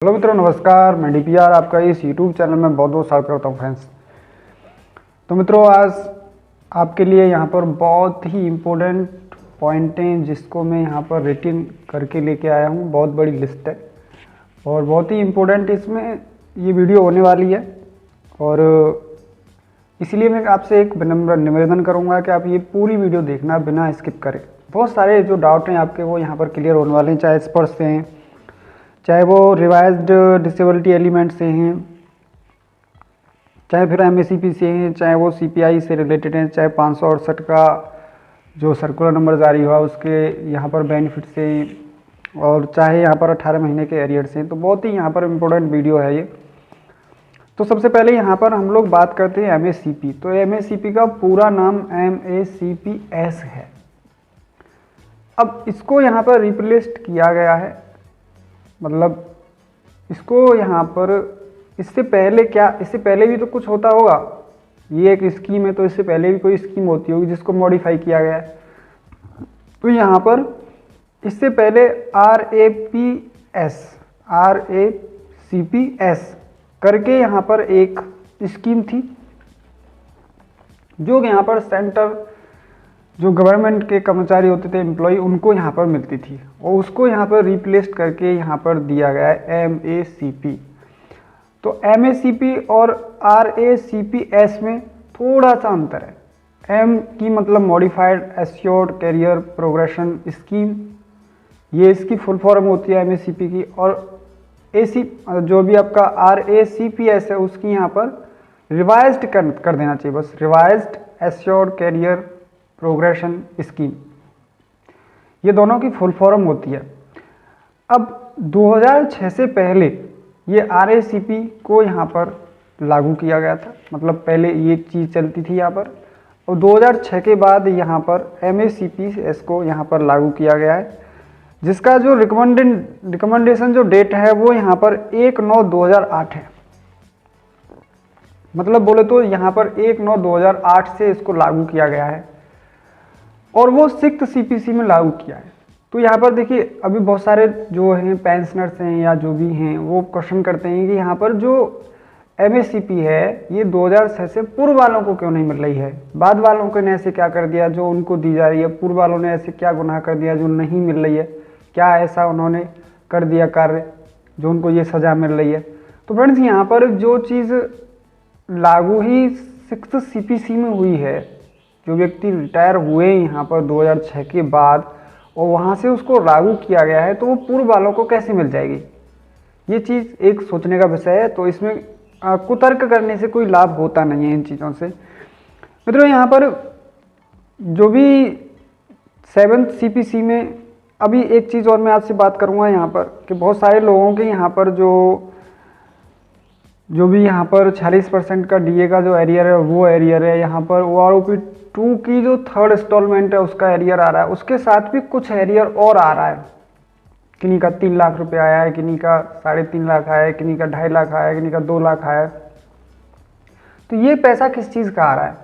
Hello मित्रों, नमस्कार। मैं डीपीआर आपका इस यूट्यूब चैनल में बहुत बहुत स्वागत करता हूँ फ्रेंड्स। तो मित्रों, आज आपके लिए यहाँ पर बहुत ही इम्पोर्टेंट पॉइंट हैं जिसको मैं यहाँ पर रिटन करके लेके आया हूँ। बहुत बड़ी लिस्ट है और बहुत ही इम्पोर्टेंट इसमें ये वीडियो होने वाली है। और इसलिए मैं आपसे एक विनम्र निवेदन करूँगा कि आप ये पूरी वीडियो देखना बिना स्किप करें। बहुत सारे जो डाउट हैं आपके वो यहाँ पर क्लियर होने वाले हैं, चाहे स्पर्श से हैं, चाहे वो रिवाइज्ड डिसेबिलिटी एलिमेंट से हैं, चाहे फिर एमएससीपी से हैं, चाहे वो सीपीआई से रिलेटेड हैं, चाहे 568 का जो सर्कुलर नंबर जारी हुआ उसके यहाँ पर बेनिफिट से, और चाहे यहाँ पर 18 महीने के एरियर से। तो बहुत ही यहाँ पर इम्पोर्टेंट वीडियो है ये। तो सबसे पहले यहाँ पर हम लोग बात करते हैं एमएससीपी। तो एमएससीपी का पूरा नाम MACPS है। अब इसको यहाँ पर रिप्लेस्ड किया गया है, मतलब इसको यहाँ पर इससे पहले भी तो कुछ होता होगा। ये एक स्कीम है तो इससे पहले भी कोई स्कीम होती होगी जिसको मॉडिफाई किया गया है। तो यहाँ पर इससे पहले RACPS करके यहाँ पर एक स्कीम थी जो यहाँ पर सेंटर जो गवर्नमेंट के कर्मचारी होते थे, एम्प्लॉय, उनको यहाँ पर मिलती थी, और उसको यहाँ पर रिप्लेस करके यहाँ पर दिया गया है MACP। तो MACP और RACPS में थोड़ा सा अंतर है। M की मतलब modified assured career progression scheme, ये इसकी फुल फॉर्म होती है MACP की। और AC जो भी आपका RACPS है उसकी यहाँ पर रिवाइज्ड कर देना चाहिए, बस revised assured career progression scheme, ये दोनों की फुल फॉर्म होती है। अब 2006 से पहले ये RACP को यहाँ पर लागू किया गया था, मतलब पहले ये चीज़ चलती थी यहाँ पर, और 2006 के बाद यहाँ पर MACPS को यहाँ पर लागू किया गया है, जिसका जो रिकमेंडेशन जो डेट है वो यहाँ पर 1/9/2008 है। मतलब बोले तो यहाँ पर 1/9/2008 से इसको लागू किया गया है और वो 6th CPC में लागू किया है। तो यहाँ पर देखिए, अभी बहुत सारे जो हैं पेंशनर्स हैं या जो भी हैं वो क्वेश्चन करते हैं कि यहाँ पर जो MACP है ये 2006 से पूर्व वालों को क्यों नहीं मिल रही है, बाद वालों ने ऐसे क्या कर दिया जो उनको दी जा रही है, पूर्व वालों ने ऐसे क्या गुनाह कर दिया जो नहीं मिल रही है, क्या ऐसा उन्होंने कर दिया कार्य जो उनको ये सज़ा मिल रही है। तो फ्रेंड्स, यहाँ पर जो चीज़ लागू ही 6th CPC में हुई है, जो व्यक्ति रिटायर हुए यहाँ पर 2006 के बाद और वहाँ से उसको लागू किया गया है, तो वो पूर्व वालों को कैसे मिल जाएगी, ये चीज़ एक सोचने का विषय है। तो इसमें कुतर्क करने से कोई लाभ होता नहीं है इन चीज़ों से। मित्रों, यहाँ पर जो भी 7th CPC में, अभी एक चीज़ और मैं आपसे बात करूँगा यहाँ पर कि बहुत सारे लोगों के यहाँ पर जो भी यहाँ पर 46% का DA का जो एरियर है वो एरियर है। यहाँ पर OROP-2 की जो 3rd इंस्टॉलमेंट है उसका एरियर आ रहा है, उसके साथ भी कुछ एरियर और आ रहा है। किन्हीं का 3 लाख रुपए आया है, किन्हीं का 3.5 लाख आया है, किन्हीं का 2.5 लाख आया है, किन्हीं का 2 लाख आया है। तो ये पैसा किस चीज़ का आ रहा है,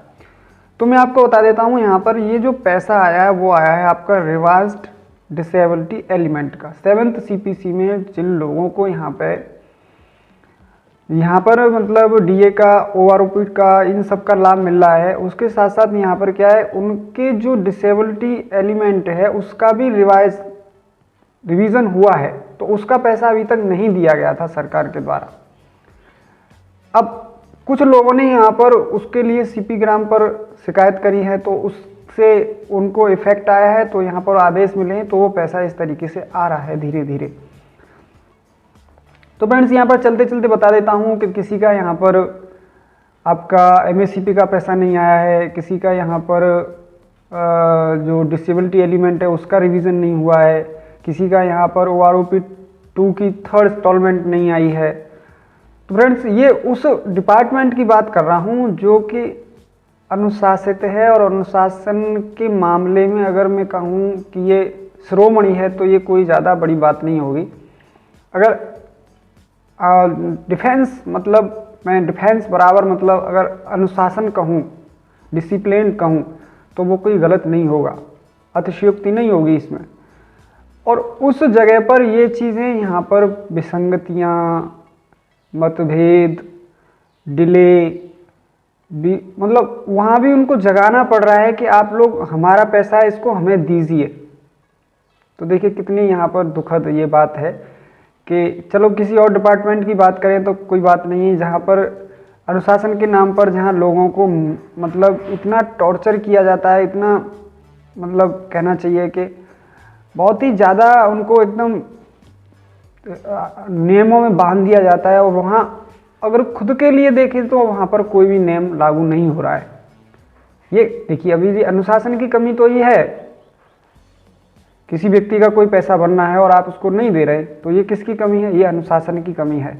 तो मैं आपको बता देता हूँ। यहाँ पर ये जो पैसा आया है वो आया है आपका रिवाइज्ड डिसेबिलिटी एलिमेंट का। 7th CPC में जिन लोगों को यहाँ पर मतलब DA का, OROP का, इन सब का लाभ मिल रहा है, उसके साथ साथ यहाँ पर क्या है, उनके जो डिसेबिलिटी एलिमेंट है उसका भी रिवीजन हुआ है, तो उसका पैसा अभी तक नहीं दिया गया था सरकार के द्वारा। अब कुछ लोगों ने यहाँ पर उसके लिए CP ग्राम पर शिकायत करी है, तो उससे उनको इफेक्ट आया है, तो यहाँ पर आदेश मिले हैं, तो वो पैसा इस तरीके से आ रहा है धीरे धीरे। तो फ्रेंड्स, यहाँ पर चलते चलते बता देता हूँ कि किसी का यहाँ पर आपका MACP का पैसा नहीं आया है, किसी का यहाँ पर जो डिसेबिलिटी एलिमेंट है उसका रिवीजन नहीं हुआ है, किसी का यहाँ पर OROP-2 की 3rd इंस्टॉलमेंट नहीं आई है। तो फ्रेंड्स, ये उस डिपार्टमेंट की बात कर रहा हूँ जो कि अनुशासित है, और अनुशासन के मामले में अगर मैं कहूँ कि ये शिरोमणि है तो ये कोई ज़्यादा बड़ी बात नहीं होगी। अगर डिफेंस, मतलब मैं डिफेंस बराबर, मतलब अगर अनुशासन कहूँ, डिसिप्लिन कहूँ, तो वो कोई गलत नहीं होगा, अतिशयोक्ति नहीं होगी इसमें। और उस जगह पर ये चीज़ें यहाँ पर विसंगतियाँ, मतभेद, डिले भी, मतलब वहाँ भी उनको जगाना पड़ रहा है कि आप लोग हमारा पैसा है इसको हमें दीजिए। तो देखिए कितनी यहाँ पर दुखद ये बात है कि चलो किसी और डिपार्टमेंट की बात करें तो कोई बात नहीं है, जहाँ पर अनुशासन के नाम पर जहाँ लोगों को मतलब इतना टॉर्चर किया जाता है, इतना मतलब कहना चाहिए कि बहुत ही ज़्यादा उनको एकदम नियमों में बांध दिया जाता है, और वहाँ अगर खुद के लिए देखें तो वहाँ पर कोई भी नियम लागू नहीं हो रहा है। ये देखिए अभी भी अनुशासन की कमी तो ये है, किसी व्यक्ति का कोई पैसा बनना है और आप उसको नहीं दे रहे, तो ये किसकी कमी है? ये अनुशासन की कमी है।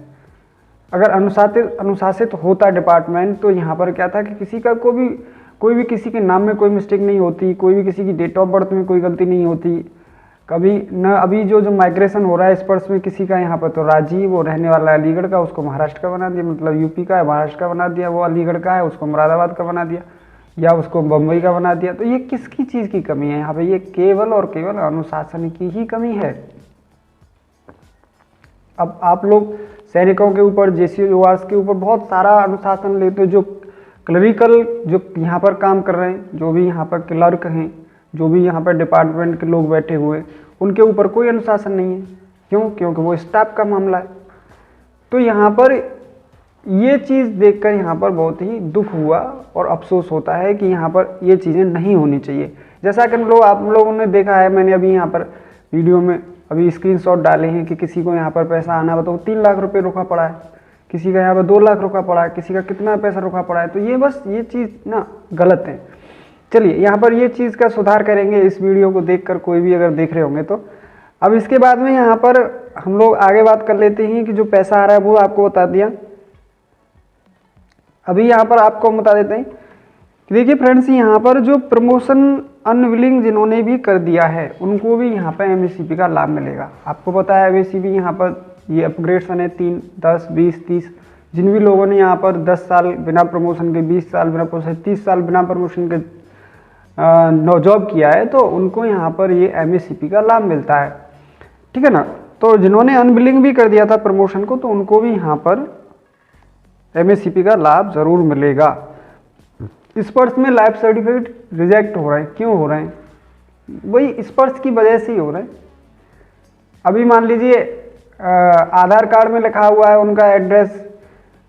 अगर अनुशासित होता डिपार्टमेंट तो यहाँ पर क्या था कि किसी का कोई भी किसी के नाम में कोई मिस्टेक नहीं होती, कोई भी किसी की डेट ऑफ बर्थ में कोई गलती नहीं होती कभी न। अभी जो माइग्रेशन हो रहा है स्पर्श में किसी का, यहाँ पर तो राजीव वो रहने वाला है अलीगढ़ का, उसको महाराष्ट्र का बना दिया, मतलब यूपी का है महाराष्ट्र का बना दिया, वो अलीगढ़ का है उसको मुरादाबाद का बना दिया, या उसको बम्बई का बना दिया। तो ये किसकी चीज़ की कमी है यहाँ पे? ये केवल और केवल अनुशासन की ही कमी है। अब आप लोग सैनिकों के ऊपर, JCORs के ऊपर बहुत सारा अनुशासन लेते हो, जो क्लरिकल जो यहाँ पर काम कर रहे हैं, जो भी यहाँ पर क्लर्क हैं, जो भी यहाँ पर डिपार्टमेंट के लोग बैठे हुए, उनके ऊपर कोई अनुशासन नहीं है। क्यों? क्योंकि वो स्टाफ का मामला है। तो यहाँ पर ये चीज़ देखकर यहाँ पर बहुत ही दुख हुआ और अफसोस होता है कि यहाँ पर ये चीज़ें नहीं होनी चाहिए। जैसा कि आप लोगों ने देखा है, मैंने अभी यहाँ पर वीडियो में अभी स्क्रीनशॉट डाले हैं कि किसी को यहाँ पर पैसा आना बताओ 3 लाख रुपए रुका पड़ा है, किसी का यहाँ पर 2 लाख रुका पड़ा है, किसी का कितना पैसा रुका पड़ा है। तो ये बस ये चीज़ ना गलत है। चलिए यहाँ पर ये चीज़ का सुधार करेंगे इस वीडियो को देखकर, कोई भी अगर देख रहे होंगे तो। अब इसके बाद में यहाँ पर हम लोग आगे बात कर लेते हैं कि जो पैसा आ रहा है वो आपको बता दिया। अभी यहाँ पर आपको बता देते हैं कि देखिए फ्रेंड्स, यहाँ पर जो प्रमोशन अनविलिंग जिन्होंने भी कर दिया है उनको भी यहाँ पर MSCP का लाभ मिलेगा। आपको पता है MSCP यहाँ पर ये अपग्रेडेशन है 3, 10, 20, 30। जिन भी लोगों ने यहाँ पर 10 साल बिना प्रमोशन के, 20 साल बिना प्रमोशन, 30 साल बिना प्रमोशन के नो जॉब किया है, तो उनको यहाँ पर ये MSCP का लाभ मिलता है, ठीक है ना। तो जिन्होंने अनबिलिंग भी कर दिया था प्रमोशन को, तो उनको भी यहाँ पर MSCP का लाभ जरूर मिलेगा। स्पर्श में लाइफ सर्टिफिकेट रिजेक्ट हो रहे हैं, क्यों हो रहे हैं? वही स्पर्श की वजह से ही हो रहे हैं। अभी मान लीजिए आधार कार्ड में लिखा हुआ है उनका एड्रेस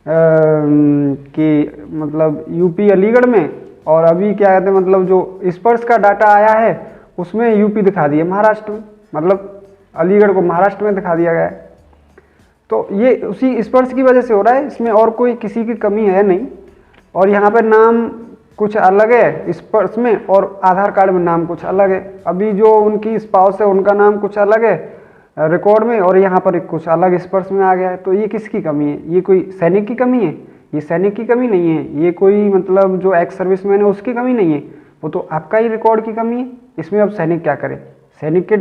कि मतलब यूपी अलीगढ़ में, और अभी क्या कहते हैं मतलब जो स्पर्श का डाटा आया है उसमें यूपी दिखा दिया महाराष्ट्र में, मतलब अलीगढ़ को महाराष्ट्र में दिखा दिया गया है। तो ये उसी स्पर्श की वजह से हो रहा है, इसमें और कोई किसी की कमी है नहीं। और यहाँ पर नाम कुछ अलग है स्पर्श में और आधार कार्ड में नाम कुछ अलग है। अभी जो उनकी स्पाउस है उनका नाम कुछ अलग है रिकॉर्ड में, और यहाँ पर कुछ अलग स्पर्श में आ गया है। तो ये किसकी कमी है? ये कोई सैनिक की कमी है? ये सैनिक की कमी नहीं है, ये कोई मतलब जो एक्स सर्विसमैन है उसकी कमी नहीं है, वो तो आपका ही रिकॉर्ड की कमी है। इसमें अब सैनिक क्या करे? सैनिक के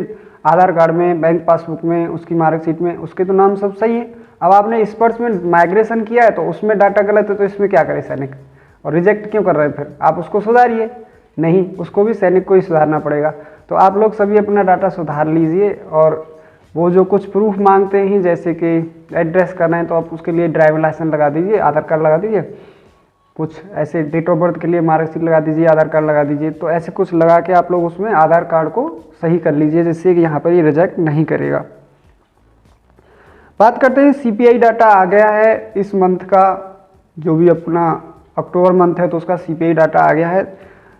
आधार कार्ड में, बैंक पासबुक में, उसकी मार्कशीट में उसके तो नाम सब सही है। अब आपने स्पर्श में माइग्रेशन किया है तो उसमें डाटा गलत है, तो इसमें क्या करे सैनिक? और रिजेक्ट क्यों कर रहे हैं? फिर आप उसको सुधारिए। नहीं, उसको भी सैनिक को ही सुधारना पड़ेगा। तो आप लोग सभी अपना डाटा सुधार लीजिए, और वो जो कुछ प्रूफ मांगते हैं जैसे कि एड्रेस करना है तो आप उसके लिए ड्राइविंग लाइसेंस लगा दीजिए, आधार कार्ड लगा दीजिए, कुछ ऐसे डेट ऑफ बर्थ के लिए मार्कशीट लगा दीजिए, आधार कार्ड लगा दीजिए। तो ऐसे कुछ लगा के आप लोग उसमें आधार कार्ड को सही कर लीजिए, जिससे कि यहाँ पर ये रिजेक्ट नहीं करेगा। बात करते हैं CPI डाटा आ गया है इस मंथ का, जो भी अपना अक्टूबर मंथ है तो उसका CPI डाटा आ गया है।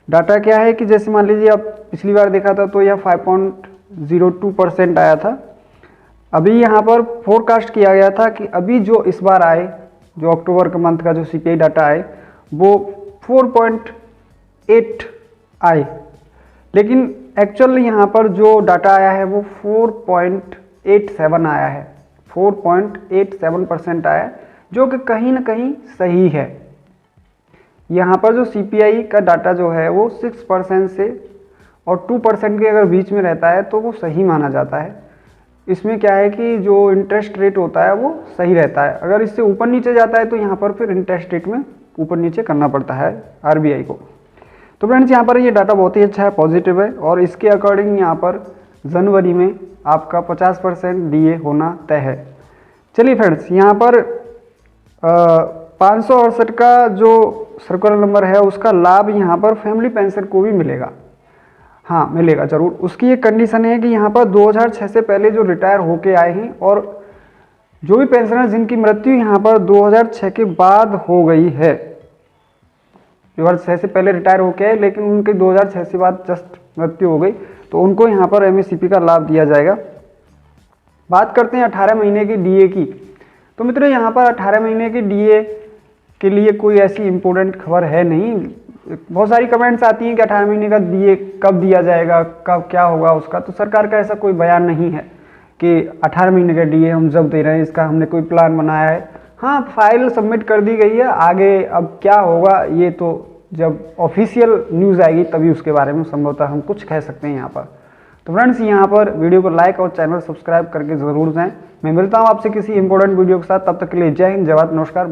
डाटा क्या है कि जैसे मान लीजिए आप पिछली बार देखा था तो यह 5.02% आया था। अभी यहाँ पर फोरकास्ट किया गया था कि अभी जो इस बार आए, जो अक्टूबर के मंथ का जो CPI डाटा आए वो 4.8 आए, लेकिन एक्चुअल यहाँ पर जो डाटा आया है वो 4.87 आया है, 4.87% आया है, जो कि कहीं ना कहीं सही है। यहाँ पर जो CPI का डाटा जो है वो 6% से और 2% के अगर बीच में रहता है तो वो सही माना जाता है। इसमें क्या है कि जो इंटरेस्ट रेट होता है वो सही रहता है। अगर इससे ऊपर नीचे जाता है तो यहाँ पर फिर इंटरेस्ट रेट में ऊपर नीचे करना पड़ता है RBI को। तो फ्रेंड्स यहाँ पर ये डाटा बहुत ही अच्छा है, पॉजिटिव है, और इसके अकॉर्डिंग यहाँ पर जनवरी में आपका 50% DA होना तय है। चलिए फ्रेंड्स, यहाँ पर 568 का जो सर्कुलर नंबर है उसका लाभ यहाँ पर फैमिली पेंशन को भी मिलेगा। हाँ, मिलेगा जरूर। उसकी एक कंडीशन है कि यहाँ पर 2006 से पहले जो रिटायर होके आए हैं और जो भी पेंशनर जिनकी मृत्यु यहाँ पर 2006 के बाद हो गई है, 2006 से पहले रिटायर होके आए लेकिन उनके 2006 से बाद जस्ट मृत्यु हो गई, तो उनको यहाँ पर MSCP का लाभ दिया जाएगा। बात करते हैं 18 महीने की DA की। तो मित्रों, यहाँ पर 18 महीने की DA के लिए कोई ऐसी इम्पोर्टेंट खबर है नहीं। बहुत सारी कमेंट्स आती हैं कि 18 महीने का DA कब दिया जाएगा, कब क्या होगा उसका। तो सरकार का ऐसा कोई बयान नहीं है कि 18 महीने का DA हम जब दे रहे हैं, इसका हमने कोई प्लान बनाया है। हाँ, फाइल सबमिट कर दी गई है, आगे अब क्या होगा ये तो जब ऑफिशियल न्यूज़ आएगी तभी उसके बारे में संभवतः हम कुछ कह सकते हैं यहाँ पर। तो फ्रेंड्स, यहाँ पर वीडियो को लाइक और चैनल सब्सक्राइब करके ज़रूर जाएं। मैं मिलता हूँ आपसे किसी इंपॉर्टेंट वीडियो के साथ, तब तक के लिए जय हिंद, जय भारत, नमस्कार।